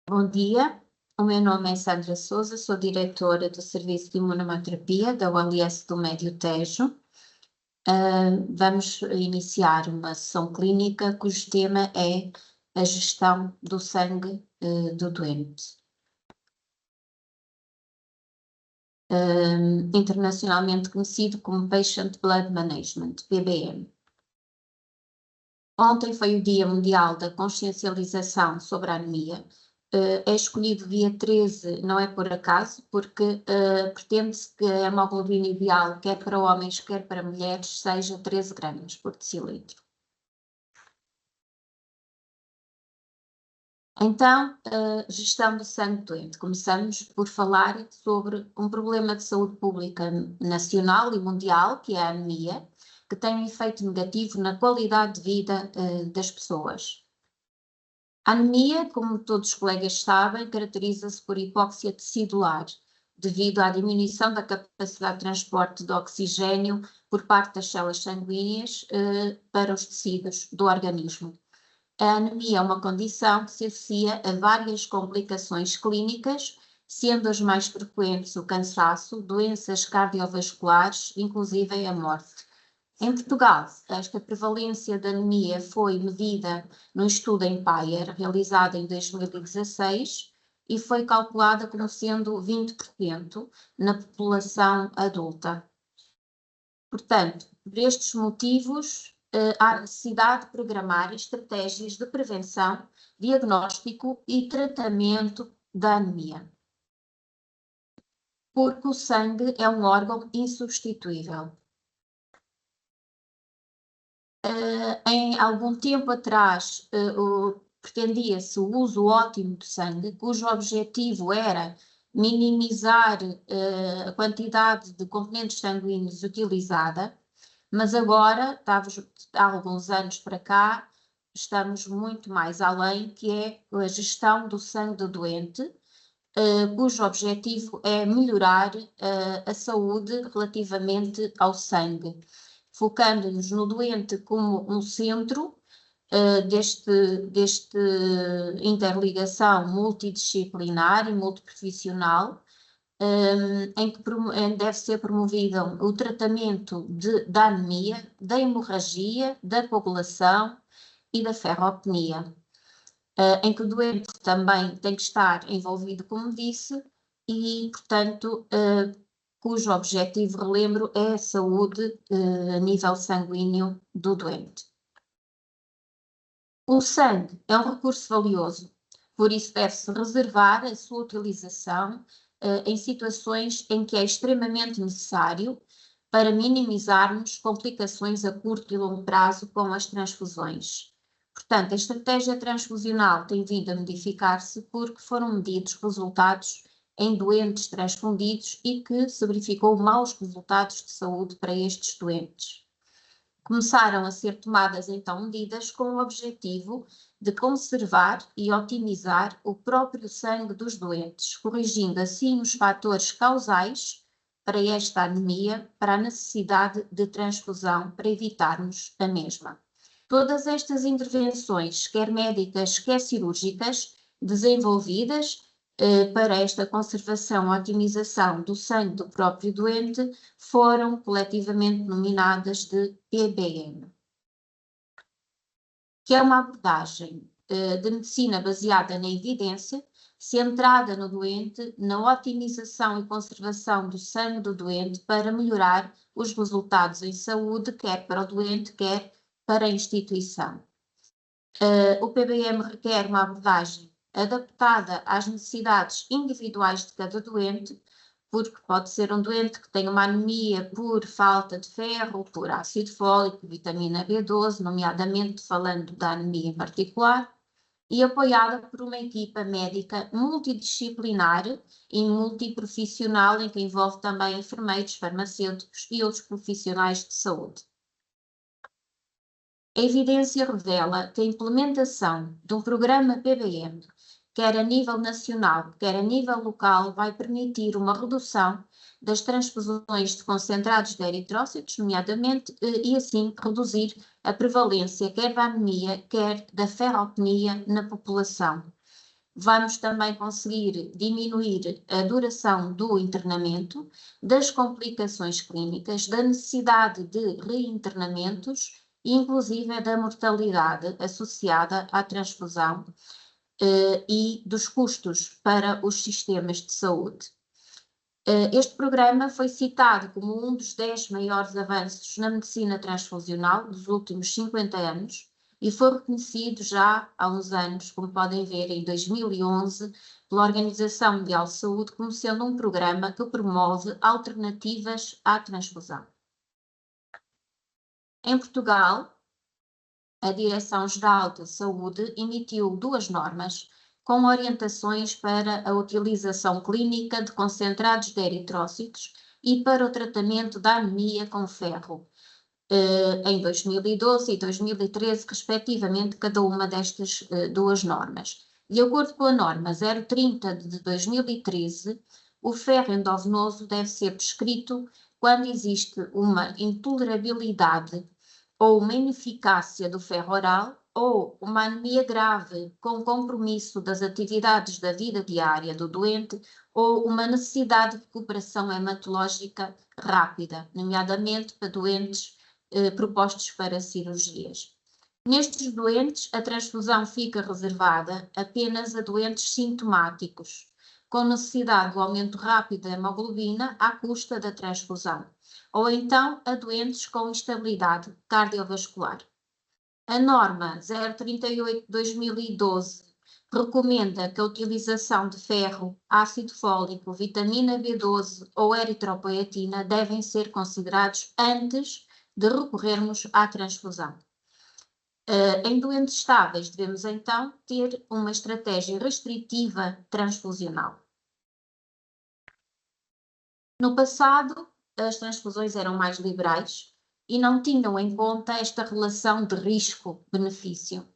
Bom dia, o meu nome é Sandra Souza, sou diretora do Serviço de Imunoterapia da OLS do Médio Tejo. Vamos iniciar uma sessão clínica cujo tema é a gestão do sangue do doente. Internacionalmente conhecido como Patient Blood Management, PBM. Ontem foi o Dia Mundial da Consciencialização sobre a Anemia. É escolhido dia 13, não é por acaso, porque pretende-se que a hemoglobina ideal, quer para homens, quer para mulheres, seja 13 gramas por decilitro. Então, gestão do sangue doente. Começamos por falar sobre um problema de saúde pública nacional e mundial, que é a anemia, que tem um efeito negativo na qualidade de vida das pessoas. A anemia, como todos os colegas sabem, caracteriza-se por hipóxia tecidular, devido à diminuição da capacidade de transporte de oxigênio por parte das células sanguíneas para os tecidos do organismo. A anemia é uma condição que se associa a várias complicações clínicas, sendo as mais frequentes o cansaço, doenças cardiovasculares, inclusive a morte. Em Portugal, esta prevalência da anemia foi medida num estudo Empire, realizado em 2016, e foi calculada como sendo 20% na população adulta. Portanto, por estes motivos, há necessidade de programar estratégias de prevenção, diagnóstico e tratamento da anemia. Porque o sangue é um órgão insubstituível. Em algum tempo atrás, pretendia-se o uso ótimo de sangue, cujo objetivo era minimizar a quantidade de componentes sanguíneos utilizada, mas agora, há alguns anos para cá, estamos muito mais além, que é a gestão do sangue do doente, cujo objetivo é melhorar a saúde relativamente ao sangue, focando-nos no doente como um centro deste interligação multidisciplinar e multiprofissional, em que deve ser promovido o tratamento da anemia, da hemorragia, da coagulação e da ferropenia, em que o doente também tem que estar envolvido, como disse, e, portanto, cujo objetivo, relembro, é a saúde a nível sanguíneo do doente. O sangue é um recurso valioso, por isso deve-se reservar a sua utilização em situações em que é extremamente necessário para minimizarmos complicações a curto e longo prazo com as transfusões. Portanto, a estratégia transfusional tem vindo a modificar-se porque foram medidos resultados em doentes transfundidos e que se verificou maus resultados de saúde para estes doentes. Começaram a ser tomadas então medidas com o objetivo de conservar e otimizar o próprio sangue dos doentes, corrigindo assim os fatores causais para esta anemia, para a necessidade de transfusão, para evitarmos a mesma. Todas estas intervenções, quer médicas, quer cirúrgicas, desenvolvidas para esta conservação e otimização do sangue do próprio doente, foram coletivamente nominadas de PBM, que é uma abordagem de medicina baseada na evidência, centrada no doente, na otimização e conservação do sangue do doente para melhorar os resultados em saúde, quer para o doente, quer para a instituição. O PBM requer uma abordagem adaptada às necessidades individuais de cada doente, porque pode ser um doente que tenha uma anemia por falta de ferro, por ácido fólico, vitamina B12, nomeadamente falando da anemia em particular, e apoiada por uma equipa médica multidisciplinar e multiprofissional, em que envolve também enfermeiros, farmacêuticos e outros profissionais de saúde. A evidência revela que a implementação de um programa PBM, quer a nível nacional, quer a nível local, vai permitir uma redução das transfusões de concentrados de eritrócitos, nomeadamente, e assim reduzir a prevalência quer da anemia, quer da ferropenia na população. vamos também conseguir diminuir a duração do internamento, das complicações clínicas, da necessidade de reinternamentos e, inclusive, da mortalidade associada à transfusão e dos custos para os sistemas de saúde. Este programa foi citado como um dos 10 maiores avanços na medicina transfusional dos últimos 50 anos e foi reconhecido já há uns anos, como podem ver, em 2011, pela Organização Mundial de Saúde, como sendo um programa que promove alternativas à transfusão. Em Portugal, a Direção-Geral de Saúde emitiu 2 normas com orientações para a utilização clínica de concentrados de eritrócitos e para o tratamento da anemia com ferro, em 2012 e 2013, respectivamente, cada uma destas 2 normas. De acordo com a norma 030 de 2013, o ferro endovenoso deve ser prescrito quando existe uma intolerabilidade ou uma ineficácia do ferro oral ou uma anemia grave com compromisso das atividades da vida diária do doente ou uma necessidade de recuperação hematológica rápida, nomeadamente para doentes propostos para cirurgias. Nestes doentes, a transfusão fica reservada apenas a doentes sintomáticos, com necessidade do aumento rápido da hemoglobina à custa da transfusão, ou então a doentes com instabilidade cardiovascular. A norma 038/2012 recomenda que a utilização de ferro, ácido fólico, vitamina B12 ou eritropoetina devem ser considerados antes de recorrermos à transfusão. Em doentes estáveis, devemos então ter uma estratégia restritiva transfusional. No passado, as transfusões eram mais liberais e não tinham em conta esta relação de risco-benefício.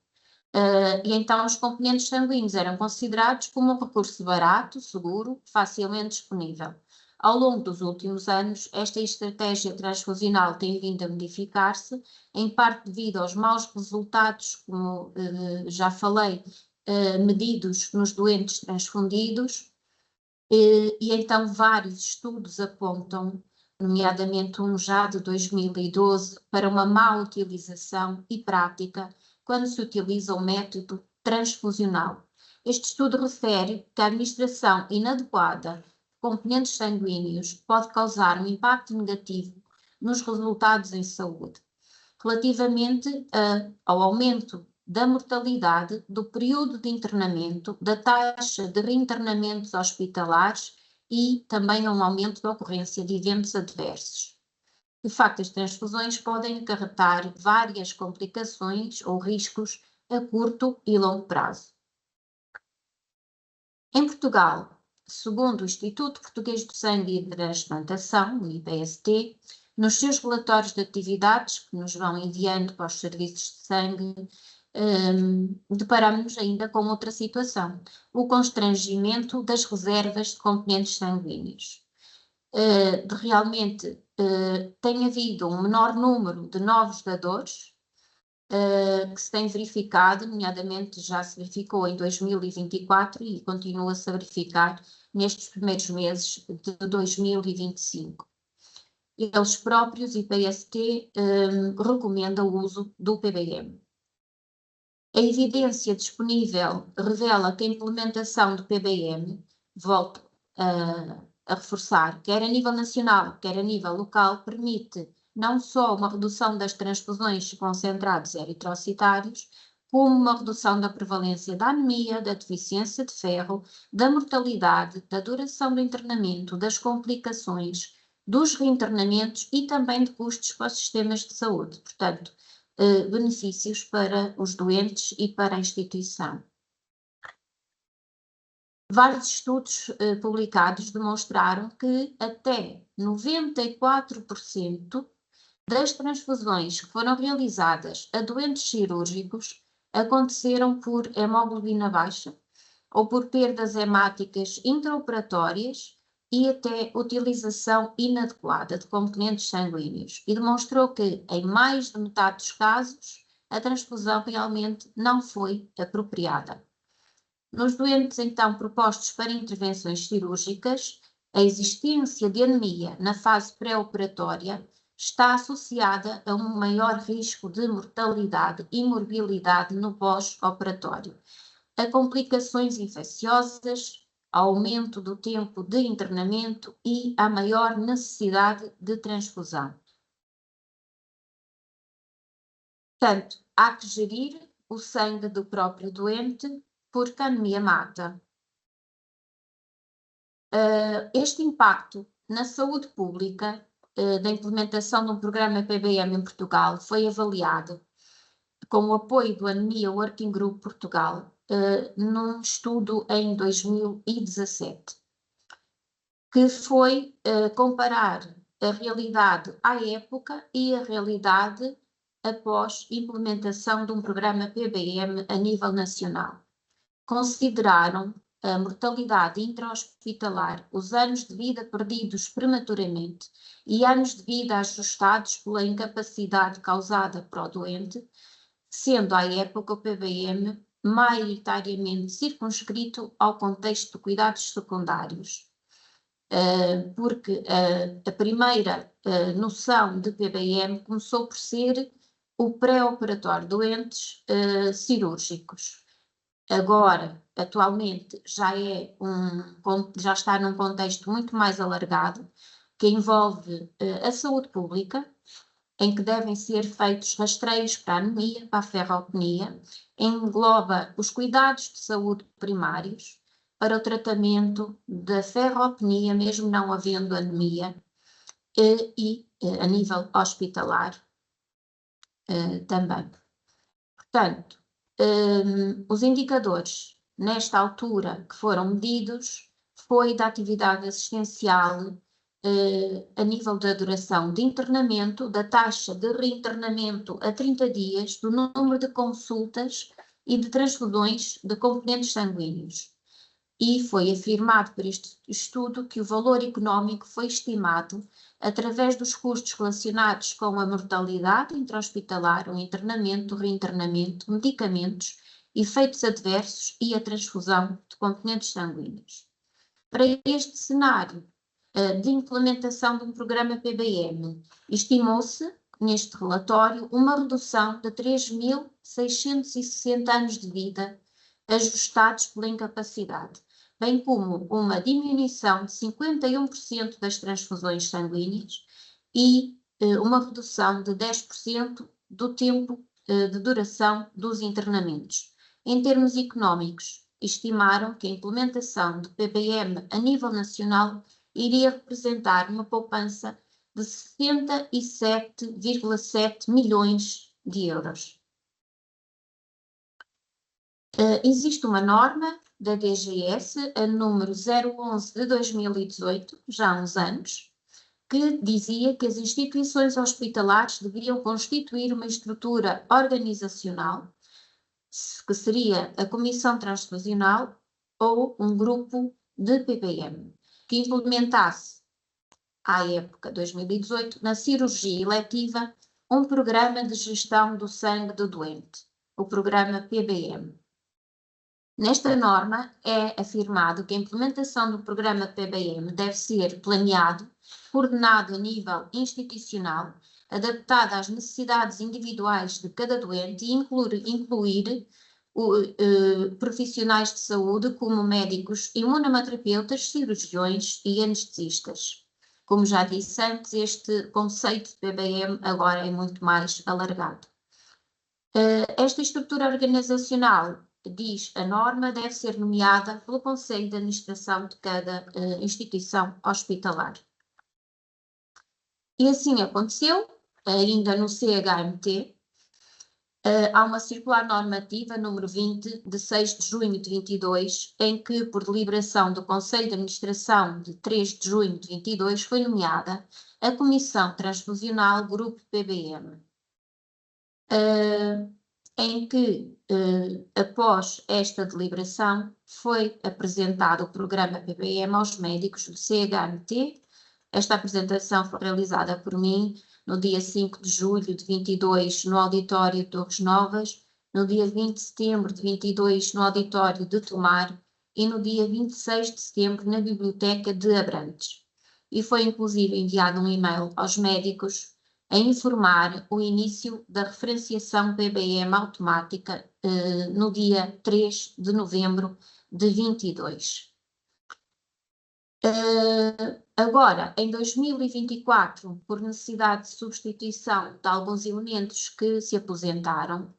E então os componentes sanguíneos eram considerados como um recurso barato, seguro, facilmente disponível. Ao longo dos últimos anos, esta estratégia transfusional tem vindo a modificar-se, em parte devido aos maus resultados, como já falei, medidos nos doentes transfundidos, e então vários estudos apontam, nomeadamente um já de 2012, para uma má utilização e prática quando se utiliza o método transfusional. Este estudo refere que a administração inadequada componentes sanguíneos pode causar um impacto negativo nos resultados em saúde, relativamente ao aumento da mortalidade, do período de internamento, da taxa de reinternamentos hospitalares e também a um aumento da ocorrência de eventos adversos. De facto, as transfusões podem acarretar várias complicações ou riscos a curto e longo prazo. Em Portugal, segundo o Instituto Português do Sangue e Transplantação, o IPST, nos seus relatórios de atividades que nos vão enviando para os serviços de sangue, deparamos ainda com outra situação, o constrangimento das reservas de componentes sanguíneos. Realmente tem havido um menor número de novos dadores, que se tem verificado, nomeadamente já se verificou em 2024 e continua-se a verificar nestes primeiros meses de 2025. Eles próprios, IPST, recomendam o uso do PBM. A evidência disponível revela que a implementação do PBM, volto a reforçar, quer a nível nacional, quer a nível local, permite não só uma redução das transfusões de concentrados eritrocitários, como uma redução da prevalência da anemia, da deficiência de ferro, da mortalidade, da duração do internamento, das complicações, dos reinternamentos e também de custos para os sistemas de saúde. Portanto, benefícios para os doentes e para a instituição. Vários estudos publicados demonstraram que até 94% das transfusões que foram realizadas a doentes cirúrgicos aconteceram por hemoglobina baixa ou por perdas hemáticas intraoperatórias e até utilização inadequada de componentes sanguíneos, e demonstrou que, em mais de metade dos casos, a transfusão realmente não foi apropriada. Nos doentes, então, propostos para intervenções cirúrgicas, a existência de anemia na fase pré-operatória está associada a um maior risco de mortalidade e morbilidade no pós-operatório, a complicações infecciosas, aumento do tempo de internamento e a maior necessidade de transfusão. Portanto, há que gerir o sangue do próprio doente, porque a anemia mata. Este impacto na saúde pública da implementação de um programa PBM em Portugal foi avaliado com o apoio do Anemia Working Group Portugal num estudo em 2017, que foi comparar a realidade à época e a realidade após implementação de um programa PBM a nível nacional. Consideraram a mortalidade intra-hospitalar, os anos de vida perdidos prematuramente e anos de vida ajustados pela incapacidade causada para o doente, sendo à época o PBM maioritariamente circunscrito ao contexto de cuidados secundários. Porque a primeira noção de PBM começou por ser o pré-operatório, doentes cirúrgicos. Agora, atualmente, já está num contexto muito mais alargado, que envolve a saúde pública, em que devem ser feitos rastreios para a anemia, para a ferropenia, engloba os cuidados de saúde primários para o tratamento da ferropenia, mesmo não havendo anemia, e a nível hospitalar também. Portanto, os indicadores, nesta altura, que foram medidos, foi da atividade assistencial a nível da duração de internamento, da taxa de reinternamento a 30 dias, do número de consultas e de transfusões de componentes sanguíneos. E foi afirmado por este estudo que o valor económico foi estimado através dos custos relacionados com a mortalidade intra-hospitalar, o internamento, o reinternamento, medicamentos, efeitos adversos e a transfusão de componentes sanguíneos. Para este cenário de implementação de um programa PBM, estimou-se, neste relatório, uma redução de 3.660 anos de vida ajustados pela incapacidade, bem como uma diminuição de 51% das transfusões sanguíneas e uma redução de 10% do tempo de duração dos internamentos. Em termos económicos, estimaram que a implementação do PBM a nível nacional iria representar uma poupança de 67,7 milhões de euros. Existe uma norma da DGS, a número 011 de 2018, já há uns anos, que dizia que as instituições hospitalares deveriam constituir uma estrutura organizacional, que seria a Comissão Transfusional ou um grupo de PBM, que implementasse, à época 2018, na cirurgia eletiva, um programa de gestão do sangue do doente, o programa PBM. Nesta norma é afirmado que a implementação do programa PBM deve ser planeado, coordenado a nível institucional, adaptado às necessidades individuais de cada doente e incluir profissionais de saúde como médicos, imunoterapeutas, cirurgiões e anestesistas. Como já disse antes, este conceito de PBM agora é muito mais alargado. Esta estrutura organizacional, diz a norma, deve ser nomeada pelo Conselho de Administração de cada instituição hospitalar. E assim aconteceu, ainda no CHMT, há uma circular normativa número 20, de 6 de junho de 22, em que, por deliberação do Conselho de Administração de 3 de junho de 22, foi nomeada a Comissão Transfusional Grupo PBM. Em que, após esta deliberação, foi apresentado o programa PBM aos médicos do CHMT. Esta apresentação foi realizada por mim no dia 5 de julho de 22, no auditório de Torres Novas, no dia 20 de setembro de 22 no auditório de Tomar e no dia 26 de setembro na biblioteca de Abrantes. E foi inclusive enviado um e-mail aos médicos a informar o início da referenciação PBM automática no dia 3 de novembro de 22. Agora, em 2024, por necessidade de substituição de alguns elementos que se aposentaram,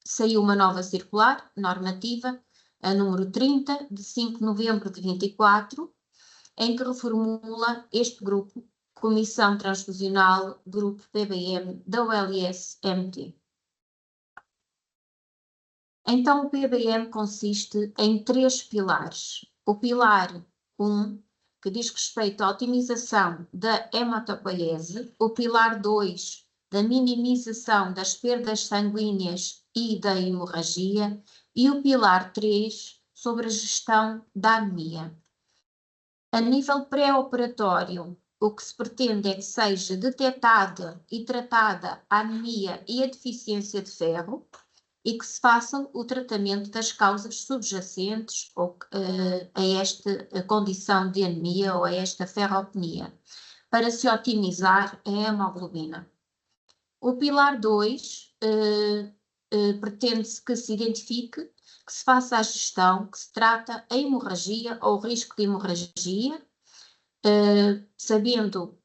saiu uma nova circular normativa, a número 30, de 5 de novembro de 24, em que reformula este grupo, Comissão Transfusional Grupo PBM da OLS-MT. Então, o PBM consiste em 3 pilares. O pilar 1, que diz respeito à otimização da hematopoiese, o pilar 2, da minimização das perdas sanguíneas e da hemorragia, e o pilar 3, sobre a gestão da anemia. A nível pré-operatório, o que se pretende é que seja detectada e tratada a anemia e a deficiência de ferro e que se faça o tratamento das causas subjacentes a esta condição de anemia ou a esta ferropenia, para se otimizar a hemoglobina. O pilar 2 pretende-se que se identifique, que se faça a gestão, que se trata a hemorragia ou o risco de hemorragia, sabendo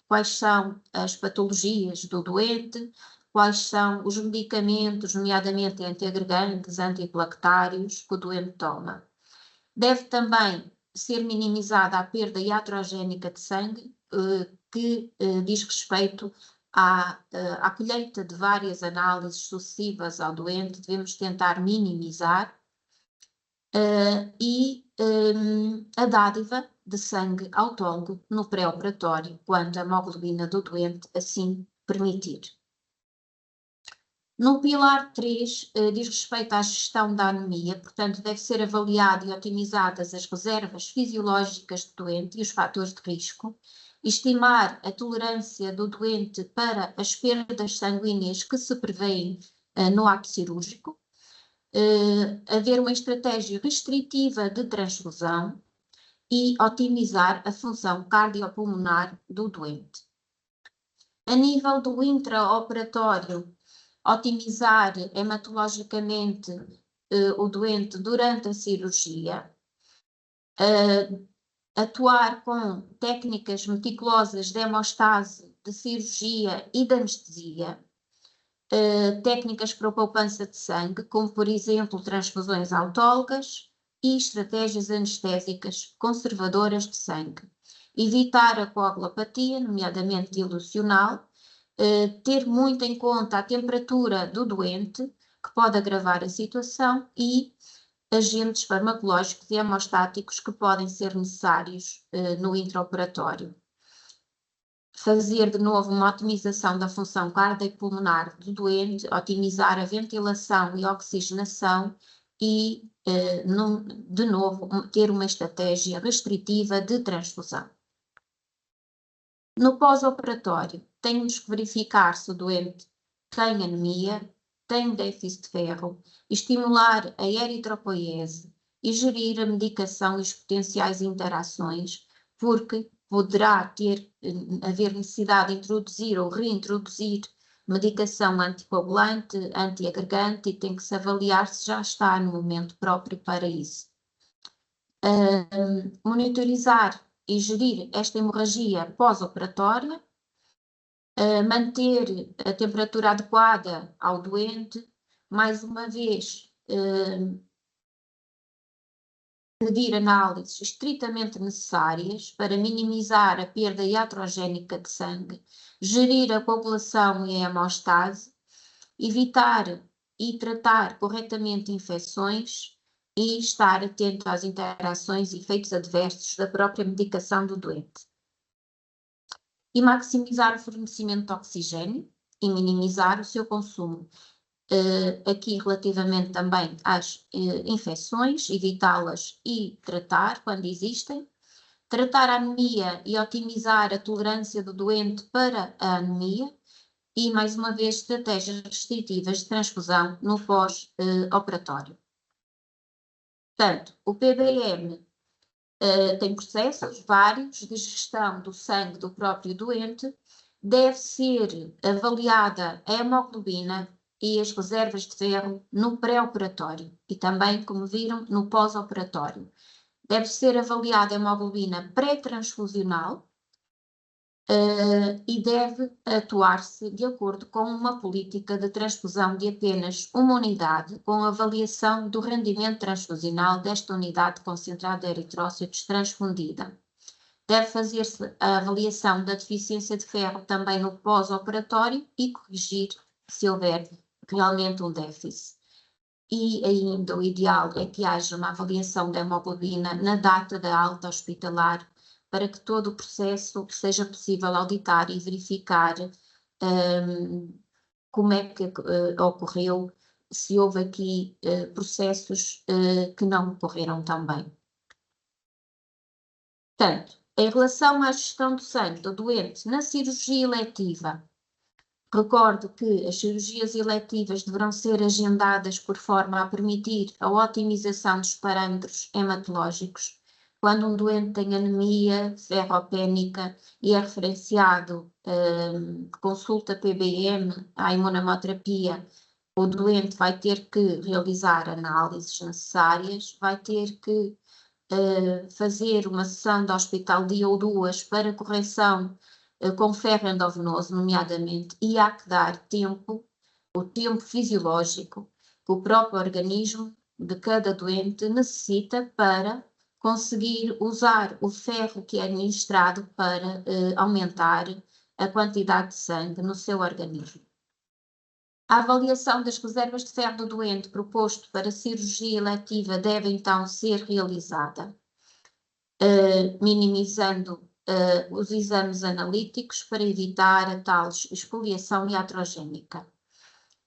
quais são as patologias do doente, quais são os medicamentos, nomeadamente antiagregantes, antiplaquetários, que o doente toma. Deve também ser minimizada a perda iatrogénica de sangue, que diz respeito à colheita de várias análises sucessivas ao doente, devemos tentar minimizar, e a dádiva de sangue autólogo no pré-operatório, quando a hemoglobina do doente assim permitir. No pilar 3, diz respeito à gestão da anemia, portanto, deve ser avaliado e otimizadas as reservas fisiológicas do doente e os fatores de risco, estimar a tolerância do doente para as perdas sanguíneas que se prevêem no ato cirúrgico, haver uma estratégia restritiva de transfusão e otimizar a função cardiopulmonar do doente. A nível do intraoperatório, otimizar hematologicamente o doente durante a cirurgia, atuar com técnicas meticulosas de hemostase, de cirurgia e de anestesia, técnicas para a poupança de sangue, como por exemplo transfusões autólogas e estratégias anestésicas conservadoras de sangue. Evitar a coagulopatia, nomeadamente dilucional, ter muito em conta a temperatura do doente, que pode agravar a situação, e agentes farmacológicos e hemostáticos que podem ser necessários no intraoperatório. Fazer de novo uma otimização da função cardiopulmonar do doente, otimizar a ventilação e oxigenação e, de novo, ter uma estratégia restritiva de transfusão. No pós-operatório, temos que verificar se o doente tem anemia, tem déficit de ferro, estimular a eritropoiese e gerir a medicação e as potenciais interações, porque poderá haver necessidade de introduzir ou reintroduzir medicação anticoagulante, antiagregante, e tem que se avaliar se já está no momento próprio para isso. Monitorizar e gerir esta hemorragia pós-operatória, manter a temperatura adequada ao doente, mais uma vez, pedir análises estritamente necessárias para minimizar a perda iatrogénica de sangue, gerir a coagulação e a hemostase, evitar e tratar corretamente infecções e estar atento às interações e efeitos adversos da própria medicação do doente. E maximizar o fornecimento de oxigênio e minimizar o seu consumo. Aqui relativamente também às infecções, evitá-las e tratar quando existem. Tratar a anemia e otimizar a tolerância do doente para a anemia e, mais uma vez, estratégias restritivas de transfusão no pós-operatório. Portanto, o PBM tem processos vários de gestão do sangue do próprio doente, deve ser avaliada a hemoglobina e as reservas de ferro no pré-operatório e também, como viram, no pós-operatório. Deve ser avaliada a hemoglobina pré-transfusional e deve atuar-se de acordo com uma política de transfusão de apenas uma unidade, com avaliação do rendimento transfusional desta unidade concentrada de eritrócitos transfundida. Deve fazer-se a avaliação da deficiência de ferro também no pós-operatório e corrigir se houver realmente um déficit. E ainda o ideal é que haja uma avaliação da hemoglobina na data da alta hospitalar, para que todo o processo seja possível auditar e verificar como é que ocorreu, se houve aqui processos que não ocorreram tão bem. Portanto, em relação à gestão do sangue do doente na cirurgia eletiva, recordo que as cirurgias eletivas deverão ser agendadas por forma a permitir a otimização dos parâmetros hematológicos. Quando um doente tem anemia ferropénica e é referenciado consulta PBM à imunoterapia, o doente vai ter que realizar análises necessárias, vai ter que fazer uma sessão de hospital dia ou duas para correção com ferro endovenoso, nomeadamente, e há que dar tempo, o tempo fisiológico que o próprio organismo de cada doente necessita para conseguir usar o ferro que é administrado para aumentar a quantidade de sangue no seu organismo. A avaliação das reservas de ferro do doente proposto para cirurgia eletiva deve então ser realizada, minimizando os exames analíticos para evitar a tal exfoliação iatrogénica.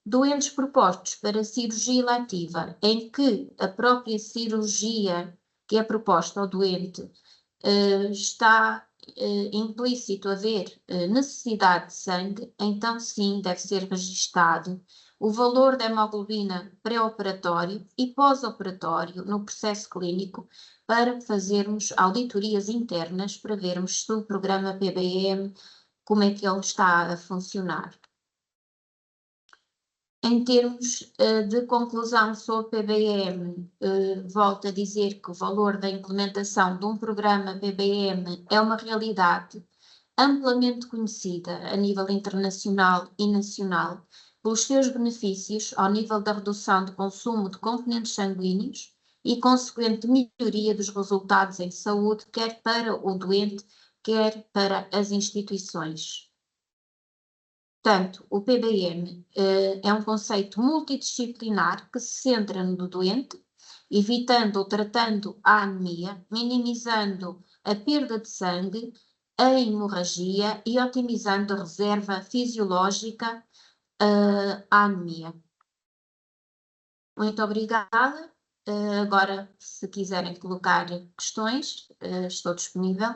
Doentes propostos para cirurgia eletiva, em que a própria cirurgia que é proposta ao doente está implícito haver necessidade de sangue, então sim deve ser registado o valor da hemoglobina pré-operatório e pós-operatório no processo clínico para fazermos auditorias internas para vermos se o programa PBM, como é que ele está a funcionar. Em termos de conclusão sobre o PBM, volto a dizer que o valor da implementação de um programa PBM é uma realidade amplamente conhecida a nível internacional e nacional pelos seus benefícios ao nível da redução do consumo de componentes sanguíneos e consequente melhoria dos resultados em saúde, quer para o doente, quer para as instituições. Portanto, o PBM é um conceito multidisciplinar que se centra no doente, evitando ou tratando a anemia, minimizando a perda de sangue, a hemorragia e otimizando a reserva fisiológica à anemia. Muito obrigada. Agora, se quiserem colocar questões, estou disponível.